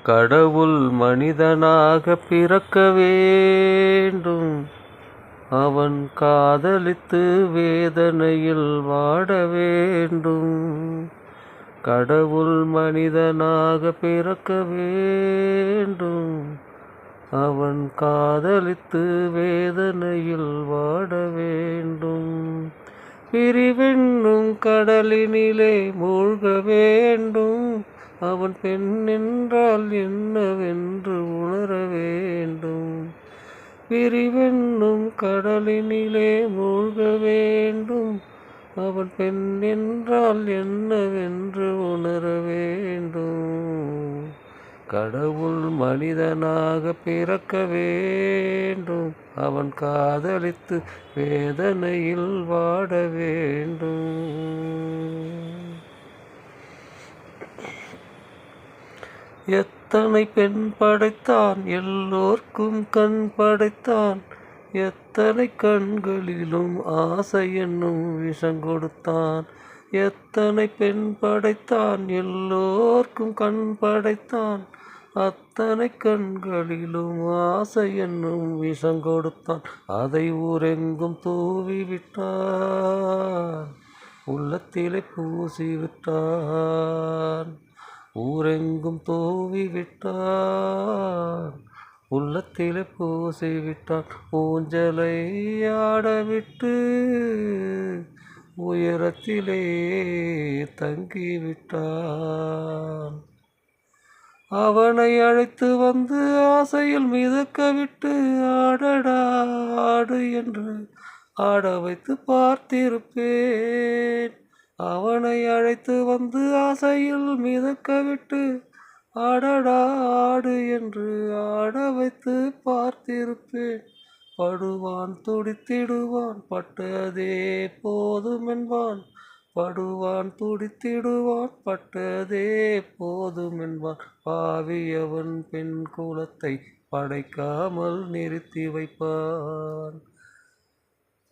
கடவுள் மனிதனாக பிறக்க வேண்டும். அவன் காதலித்து வேதனையில் வாட வேண்டும். கடவுள் மனிதனாக பிறக்க வேண்டும். அவன் காதலித்து வேதனையில் வாட வேண்டும். பிரிவென்னும் கடலினிலே மூழ்க வேண்டும். அவன் பெண் என்றால் என்னவென்று உணர வேண்டும். பிரிவென்னும் கடலினிலே மூழ்க வேண்டும். அவன் பெண் என்றால் என்னவென்று உணர வேண்டும். கடவுள் மனிதனாக பிறக்க வேண்டும். அவன் காதலித்து வேதனையில் வாட வேண்டும். எத்தனை பெண் படைத்தான், எல்லோர்க்கும் கண் படைத்தான். எத்தனை கண்களிலும் ஆசை என்னும் விஷம் கொடுத்தான். எத்தனை பெண் படைத்தான், எல்லோர்க்கும் கண் படைத்தான். அத்தனை கண்களிலும் ஆசை என்னும் விஷம் கொடுத்தான். அதை ஊரெங்கும் தூவி விட்டான், உள்ளத்திலே பூசி விட்டான். ஊரெங்கும் தூவி விட்டான், உள்ளத்திலே பூசி விட்டான். ஊஞ்சலை ஆடவிட்டு உயரத்திலே தங்கிவிட்டான். அவனை அழைத்து வந்து ஆசையில் மிதக்க விட்டு ஆடடா ஆடு என்று ஆட வைத்து பார்த்திருப்பேன். அவனை அழைத்து வந்து ஆசையில் மிதக்க விட்டு ஆடடா ஆடு என்று ஆட வைத்து பார்த்திருப்பேன். படுவான் துடித்திடுவான், பட்டதே போதுமென்பான். படுவான் துடித்திடுவான், பட்டதே போதுமென்பான். பாவியவன் பெண் குலத்தை படைக்காமல் நிறுத்தி வைப்பான்.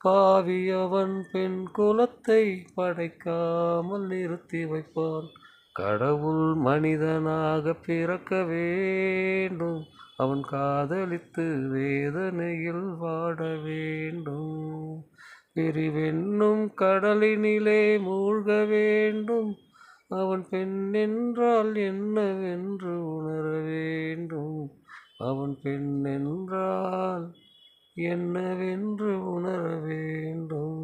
பாவியவன் பெண் குலத்தை படைக்காமல் நிறுத்தி வைப்பான். கடவுள் மனிதனாக பிறக்க வேண்டும். அவன் காதலித்து வேதனையில் வாட வேண்டும். பிரிவென்னும் கடலினிலே மூழ்க வேண்டும். அவன் பெண் என்றால் என்னவென்று உணர வேண்டும். அவன் பெண் என்றால் என்னவென்று உணர வேண்டும்.